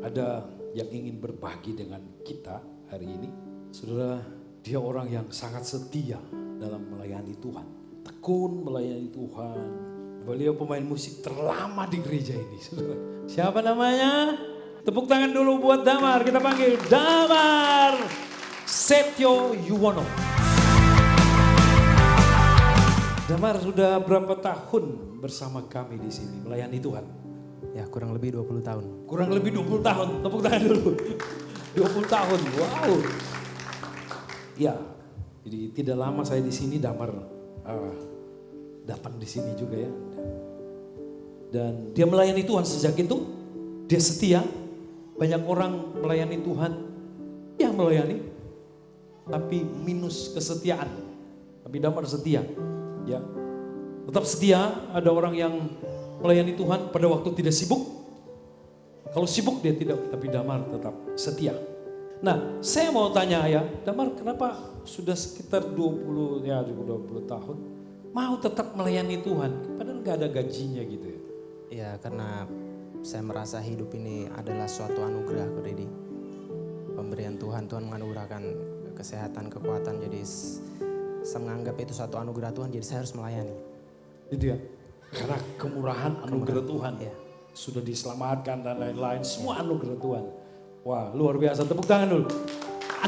Ada yang ingin berbagi dengan kita hari ini. Saudara, dia orang yang sangat setia dalam melayani Tuhan. Tekun melayani Tuhan. Beliau pemain musik terlama di gereja ini. Saudara. Siapa namanya? Tepuk tangan dulu buat Damar. Kita panggil Damar Setio Yuwono. Damar sudah berapa tahun bersama kami di sini melayani Tuhan? Ya, kurang lebih 20 tahun. Kurang lebih 20 tahun, tepuk tangan dulu. 20 tahun, wow. Ya, jadi tidak lama saya di sini, Damar datang di sini juga ya. Dan dia melayani Tuhan sejak itu, dia setia. Banyak orang melayani Tuhan, ya melayani, tapi minus kesetiaan. Tapi Damar setia, ya. Tetap setia, ada orang yang melayani Tuhan pada waktu tidak sibuk. Kalau sibuk dia tidak, tapi Damar tetap setia. Nah, saya mau tanya ya, Damar kenapa sudah sekitar 20 tahun mau tetap melayani Tuhan? Padahal gak ada gajinya gitu ya. Ya, karena saya merasa hidup ini adalah suatu anugerah, Ko Dedi. Pemberian Tuhan, Tuhan menganugerahkan kesehatan, kekuatan. Jadi saya menganggap itu suatu anugerah Tuhan, jadi saya harus melayani. Gitu ya. Karena kemurahan anugerah Tuhan ya. Sudah diselamatkan dan lain-lain, semua anugerah Tuhan. Wah, luar biasa, tepuk tangan dulu.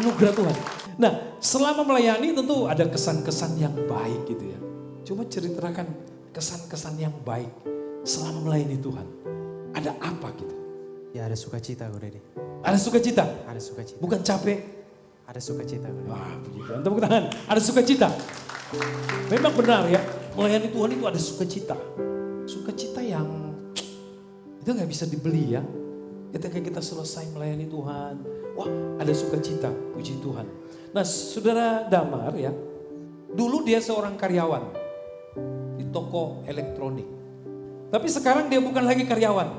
Anugerah Tuhan. Nah, selama melayani tentu ada kesan-kesan yang baik gitu ya. Coba ceritakan kesan-kesan yang baik selama melayani Tuhan. Ada apa gitu? Ya, ada sukacita, Ko Dedi. Ada sukacita? Ada sukacita. Bukan capek? Ada sukacita, Ko Dedi. Wah, begitu. Tepuk tangan. Ada sukacita. Memang benar ya, melayani Tuhan itu ada sukacita. Sukacita yang itu gak bisa dibeli ya. Ketika kita selesai melayani Tuhan, wah ada sukacita, puji Tuhan. Nah saudara Damar ya, dulu dia seorang karyawan di toko elektronik. Tapi sekarang dia bukan lagi karyawan.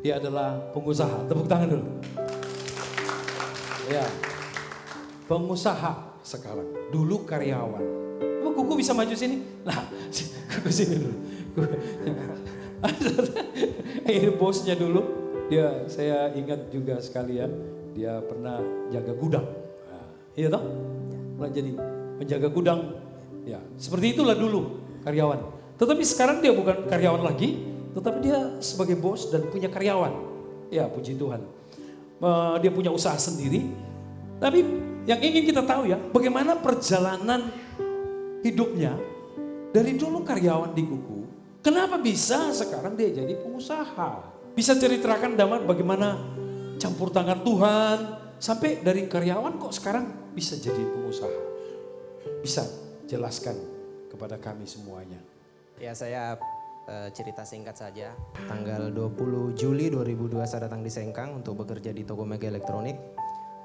Dia adalah pengusaha, tepuk tangan dulu. Ya, pengusaha sekarang, dulu karyawan. Oh, Kuku bisa maju sini? Nah, Kuku sini dulu. Ini bosnya dulu, dia saya ingat juga sekalian, dia pernah jaga gudang. Nah, iya toh? Pernah jadi penjaga gudang. Ya, seperti itulah dulu karyawan. Tetapi sekarang dia bukan karyawan lagi, tetapi dia sebagai bos dan punya karyawan. Ya, puji Tuhan. Dia punya usaha sendiri. Tapi yang ingin kita tahu ya, bagaimana perjalanan hidupnya dari dulu karyawan di Kuku, kenapa bisa sekarang dia jadi pengusaha? Bisa ceritakan Damar bagaimana campur tangan Tuhan sampai dari karyawan kok sekarang bisa jadi pengusaha? Bisa jelaskan kepada kami semuanya. Ya, saya cerita singkat saja. Tanggal 20 Juli 2002 saya datang di Sengkang untuk bekerja di toko Mega Elektronik.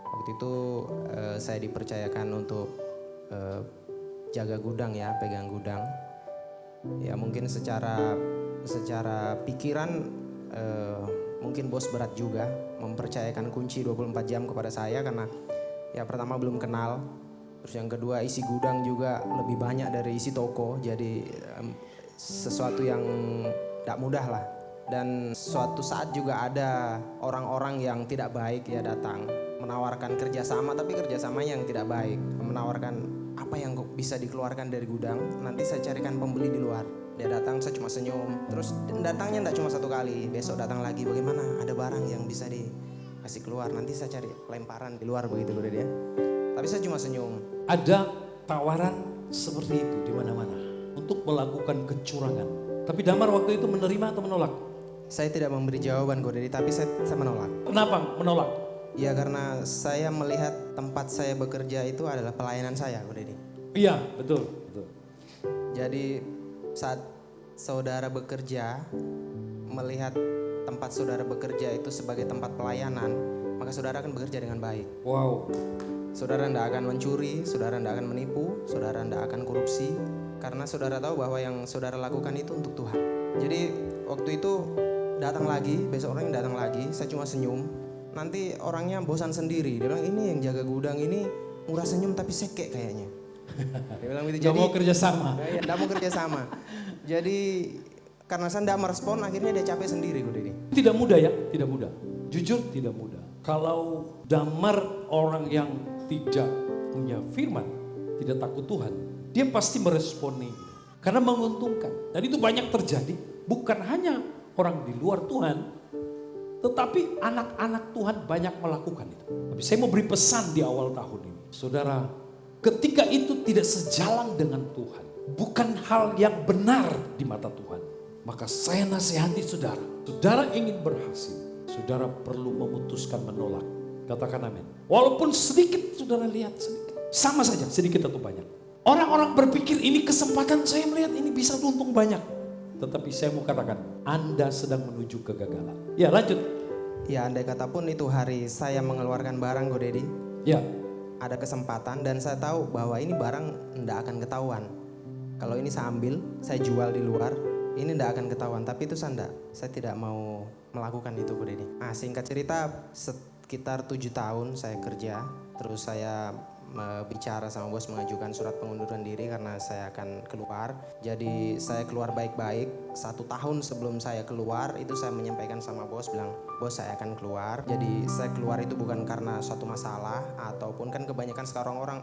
Waktu itu saya dipercayakan untuk jaga gudang ya, pegang gudang. Ya mungkin secara pikiran mungkin bos berat juga mempercayakan kunci 24 jam kepada saya karena ya pertama belum kenal. Terus yang kedua isi gudang juga lebih banyak dari isi toko. Jadi sesuatu yang tidak mudah lah. Dan suatu saat juga ada orang-orang yang tidak baik ya datang menawarkan kerjasama, tapi kerjasamanya yang tidak baik. Menawarkan apa yang bisa dikeluarkan dari gudang, nanti saya carikan pembeli di luar. Dia datang, saya cuma senyum. Terus datangnya tidak cuma satu kali, besok datang lagi. Bagaimana? Ada barang yang bisa dikasih keluar, nanti saya cari lemparan di luar begitu dia. Tapi saya cuma senyum. Ada tawaran seperti itu di mana-mana untuk melakukan kecurangan. Tapi Damar waktu itu menerima atau menolak? Saya tidak memberi jawaban, Ko Dedi, tapi saya menolak. Kenapa menolak? Ya karena saya melihat tempat saya bekerja itu adalah pelayanan saya, Ko Dedi. Iya, betul. Jadi saat saudara bekerja, melihat tempat saudara bekerja itu sebagai tempat pelayanan, maka saudara akan bekerja dengan baik. Wow. Saudara tidak akan mencuri, saudara tidak akan menipu, saudara tidak akan korupsi. Karena saudara tahu bahwa yang saudara lakukan itu untuk Tuhan. Jadi waktu itu datang lagi, besok orangnya datang lagi, saya cuma senyum. Nanti orangnya bosan sendiri, dia bilang ini yang jaga gudang ini murah senyum tapi sekek kayaknya. Dia bilang gitu. Gak mau kerja sama. Tidak mau kerja sama. Jadi karena saya tidak merespon, akhirnya dia capek sendiri Ko Dedi. Tidak mudah ya, tidak mudah. Jujur tidak mudah. Kalau Damar orang yang tidak punya firman, tidak takut Tuhan, dia pasti meresponi karena menguntungkan. Dan itu banyak terjadi, bukan hanya orang di luar Tuhan, tetapi anak-anak Tuhan banyak melakukan itu. Tapi saya mau beri pesan di awal tahun ini. Saudara, ketika itu tidak sejalan dengan Tuhan, bukan hal yang benar di mata Tuhan, maka saya nasihati saudara, saudara ingin berhasil, saudara perlu memutuskan menolak. Katakan amin. Walaupun sedikit, saudara lihat sedikit. Sama saja, sedikit atau banyak. Orang-orang berpikir ini kesempatan saya melihat ini bisa untung banyak. Tetapi saya mau katakan, Anda sedang menuju kegagalan. Ya lanjut. Ya andai kata pun itu hari saya mengeluarkan barang Ko Dedi, Ya. ada kesempatan dan saya tahu bahwa ini barang tidak akan ketahuan. Kalau ini saya ambil, saya jual di luar, ini tidak akan ketahuan. Tapi itu saya tidak mau melakukan itu Ko Dedi. Nah singkat cerita, sekitar 7 tahun saya kerja, terus saya bicara sama bos mengajukan surat pengunduran diri karena saya akan keluar. Jadi saya keluar baik-baik. 1 tahun sebelum saya keluar itu saya menyampaikan sama bos, bilang bos saya akan keluar. Jadi saya keluar itu bukan karena suatu masalah, ataupun kan kebanyakan sekarang orang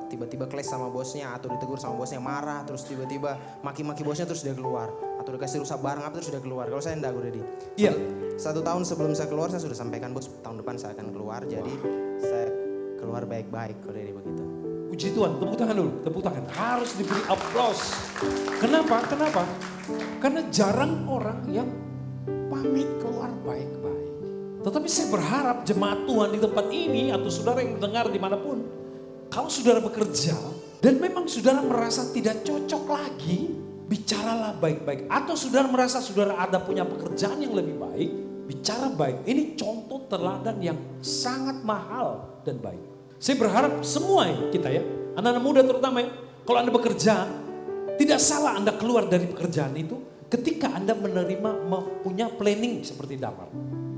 tiba-tiba clash sama bosnya atau ditegur sama bosnya, marah terus tiba-tiba maki-maki bosnya terus dia keluar, atau dikasih rusak barang apa terus dia keluar. Kalau saya enggak Ko Dedi. Iya. 1 tahun sebelum saya keluar saya sudah sampaikan bos tahun depan saya akan keluar. Jadi saya keluar baik-baik Ko Dedi begitu. Puji Tuhan, tepuk tangan dulu, tepuk tangan. Harus diberi aplaus. Kenapa? Kenapa? Karena jarang orang yang pamit keluar baik-baik. Tetapi saya berharap jemaat Tuhan di tempat ini atau saudara yang mendengar dimanapun, kalau saudara bekerja dan memang saudara merasa tidak cocok lagi, bicaralah baik-baik. Atau saudara merasa saudara ada punya pekerjaan yang lebih baik, bicara baik. Ini contoh teladan yang sangat mahal dan baik. Saya berharap semua kita ya, anak-anak muda terutama ya, kalau Anda bekerja, tidak salah Anda keluar dari pekerjaan itu ketika Anda menerima, punya planning seperti Damar.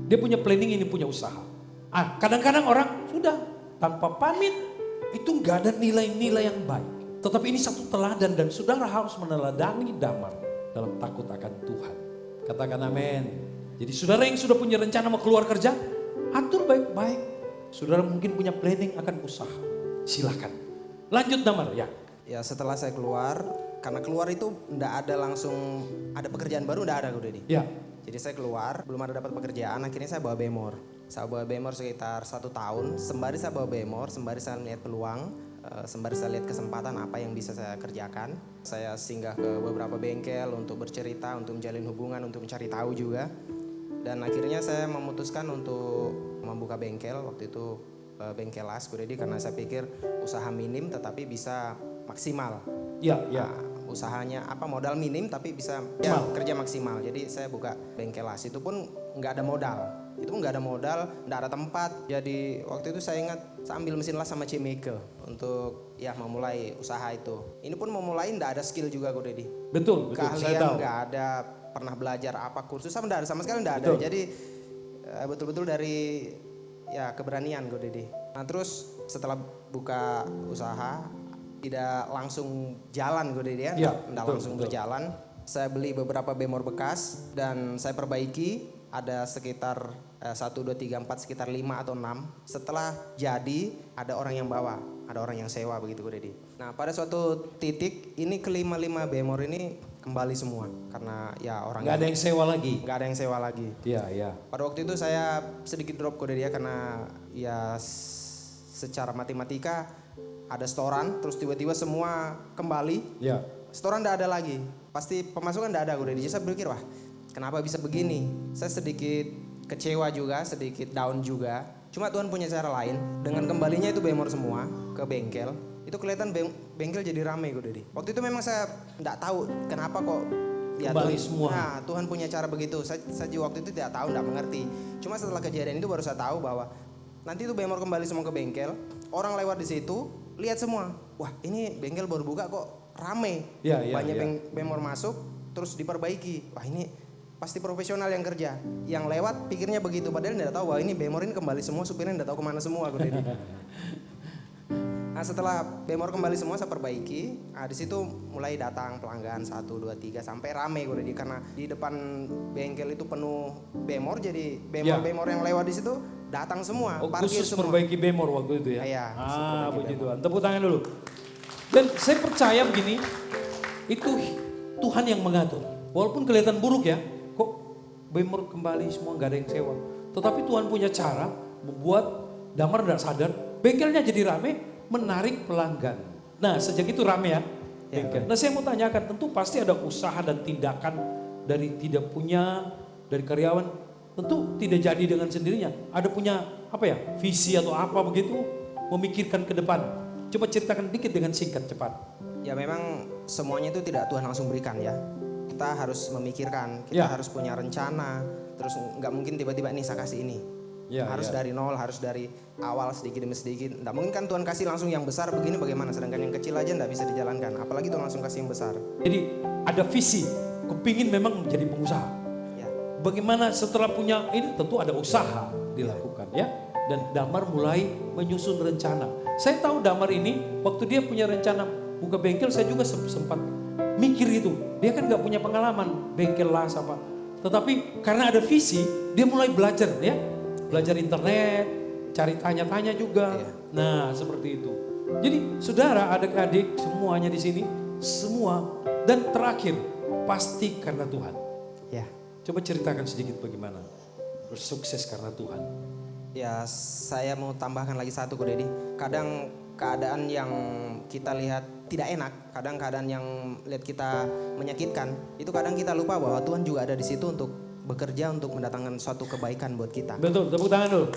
Dia punya planning, ini punya usaha. Kadang-kadang orang sudah tanpa pamit, itu nggak ada nilai-nilai yang baik. Tetapi ini satu teladan dan saudara harus meneladani Damar dalam takut akan Tuhan. Katakan amin. Jadi saudara yang sudah punya rencana mau keluar kerja, atur baik-baik. Saudara mungkin punya planning akan usaha. Silakan. Lanjut Damar ya. Ya setelah saya keluar, karena keluar itu enggak ada langsung ada pekerjaan baru, enggak ada Ko Dedi. Ya. Jadi saya keluar, belum ada dapat pekerjaan, akhirnya saya bawa bemor. Saya bawa bemor sekitar 1 tahun, sembari saya bawa bemor, sembari saya lihat peluang, sembari saya lihat kesempatan apa yang bisa saya kerjakan. Saya singgah ke beberapa bengkel untuk bercerita, untuk menjalin hubungan, untuk mencari tahu juga. Dan akhirnya saya memutuskan untuk membuka bengkel, waktu itu bengkel las Ko Dedi, karena saya pikir usaha minim tetapi bisa maksimal. Ya, ya. Usahanya modal minim tapi bisa ya, kerja maksimal. Jadi saya buka bengkel las, itu pun nggak ada modal. Itu pun nggak ada modal, nggak ada tempat. Jadi waktu itu saya ingat saya ambil mesin las sama Cemikel untuk ya memulai usaha itu. Ini pun memulai nggak ada skill juga Ko Dedi. Betul, Keahlian nggak ada, pernah belajar apa kursus nggak ada, sama sekali nggak ada. Jadi betul-betul dari ya keberanian Ko Dedi. Nah terus setelah buka usaha tidak langsung jalan Ko Dedi ya, tidak langsung berjalan. Saya beli beberapa bemor bekas dan saya perbaiki, ada sekitar 1, 2, 3, 4, sekitar 5 atau 6. Setelah jadi ada orang yang bawa, ada orang yang sewa begitu Ko Dedi. Nah pada suatu titik ini kelima-lima bemor ini kembali semua karena ya orang nggak ada yang sewa lagi. Nggak ada yang sewa lagi. Iya, iya. Pada waktu itu saya sedikit drop Ko Dedi ya, karena ya secara matematika ada setoran, terus tiba-tiba semua kembali. Ya. Setoran nggak ada lagi, pasti pemasukan nggak ada Ko Dedi. Jadi saya berpikir wah kenapa bisa begini? Saya sedikit kecewa juga, sedikit down juga. Cuma Tuhan punya cara lain. Dengan kembalinya itu bemor semua ke bengkel, itu kelihatan bengkel jadi ramai Ko Dedi. Waktu itu memang saya nggak tahu kenapa kok ya kembali semua. Nah Tuhan punya cara begitu. Saya juga waktu itu tidak tahu, nggak mengerti. Cuma setelah kejadian itu baru saya tahu bahwa nanti itu bemor kembali semua ke bengkel. Orang lewat di situ lihat semua, wah ini bengkel baru buka kok rame. Ya, ya, banyak ya. bemor masuk terus diperbaiki. Wah ini pasti profesional yang kerja. Yang lewat pikirnya begitu, padahal tidak tahu bahwa ini bemor ini kembali semua, supirnya tidak tahu kemana semua Ko Dedi. Nah, setelah bemor kembali semua saya perbaiki. Nah, di situ mulai datang pelanggan 1, 2, 3 sampai rame gue di karena di depan bengkel itu penuh bemor, jadi bemor-bemor yang lewat di situ datang semua, Oh, parkir khusus semua. perbaiki bemor waktu itu ya? Iya, Puji Tuhan. Tepuk tangan dulu. Dan saya percaya begini, itu Tuhan yang mengatur. Walaupun kelihatan buruk ya, kok bemor kembali semua nggak ada yang sewa. Tetapi Tuhan punya cara membuat Damar tidak sadar, bengkelnya jadi rame, menarik pelanggan. Nah sejak itu rame ya bengkel. Nah saya mau tanyakan, tentu pasti ada usaha dan tindakan dari tidak punya, dari karyawan. Tentu tidak jadi dengan sendirinya. Ada punya apa ya, visi atau apa begitu, memikirkan ke depan. Coba ceritakan dikit dengan singkat cepat. Ya memang semuanya itu tidak Tuhan langsung berikan ya. Kita harus memikirkan, kita harus punya rencana. Terus nggak mungkin tiba-tiba nih saya kasih ini. Harus dari nol, harus dari awal sedikit demi sedikit. Nggak mungkin kan Tuhan kasih langsung yang besar begini bagaimana. Sedangkan yang kecil aja nggak bisa dijalankan. Apalagi Tuhan langsung kasih yang besar. Jadi ada visi, kepingin memang menjadi pengusaha. Ya. Bagaimana setelah punya ini tentu ada usaha dilakukan ya. Dan Damar mulai menyusun rencana. Saya tahu Damar ini waktu dia punya rencana buka bengkel, saya juga sempat mikir itu. Dia kan nggak punya pengalaman bengkel lah apa. Tetapi karena ada visi, dia mulai belajar ya. Belajar internet, cari tanya-tanya juga. Nah seperti itu. Jadi saudara, adik-adik semuanya di sini, semua. Dan terakhir, pasti karena Tuhan. Ya. Coba ceritakan sedikit bagaimana bersukses karena Tuhan. Ya, saya mau tambahkan lagi satu Ko Dedi. Kadang keadaan yang kita lihat tidak enak, kadang keadaan yang lihat kita menyakitkan, itu kadang kita lupa bahwa Tuhan juga ada di situ untuk bekerja untuk mendatangkan suatu kebaikan buat kita. Betul, tepuk tangan dulu.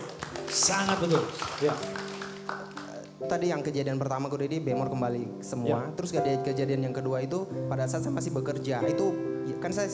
Sangat betul. Ya. Tadi yang kejadian pertama Ko Dedi, bemor kembali semua. Terus kejadian yang kedua itu pada saat saya masih bekerja, itu kan saya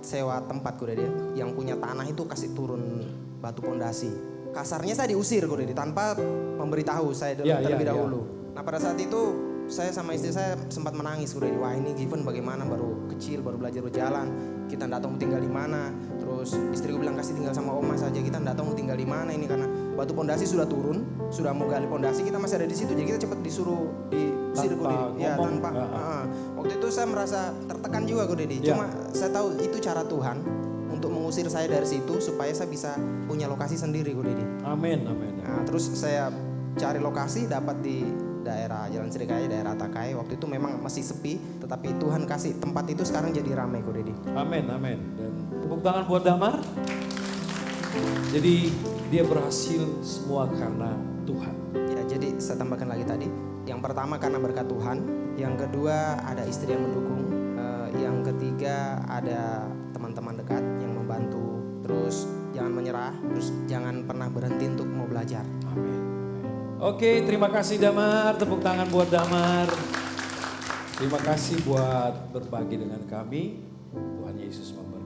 sewa tempat Ko Dedi. Yang punya tanah itu kasih turun batu pondasi. Kasarnya saya diusir Ko Dedi tanpa memberitahu saya terlebih dahulu. Nah pada saat itu saya sama istri saya sempat menangis Ko Dedi. Wah ini Given bagaimana, baru kecil, baru belajar berjalan, kita nggak tahu mau tinggal di mana. Terus istriku bilang kasih tinggal sama oma saja, kita nggak tahu mau tinggal di mana ini karena batu pondasi sudah turun, sudah mau gali pondasi, kita masih ada di situ, jadi kita cepat disuruh diusir Ko Dedi. Ya tanpa. Waktu itu saya merasa tertekan juga Ko Dedi. Cuma saya tahu itu cara Tuhan untuk mengusir saya dari situ supaya saya bisa punya lokasi sendiri Ko Dedi. Amin, amin. Nah, terus saya cari lokasi, dapat di daerah Jalan Srikaya, daerah Takai. Waktu itu memang masih sepi, tetapi Tuhan kasih tempat itu sekarang jadi ramai Ko Dedi. Amin, amin. Dan tepuk tangan buat Damar. Jadi dia berhasil semua karena Tuhan. Ya, jadi saya tambahkan lagi tadi. Yang pertama karena berkat Tuhan, yang kedua ada istri yang mendukung, yang ketiga ada teman-teman dekat yang membantu. Terus jangan menyerah, terus jangan pernah berhenti untuk mau belajar. Amin. Oke, terima kasih Damar. Tepuk tangan buat Damar. Terima kasih buat berbagi dengan kami. Tuhan Yesus memberkati.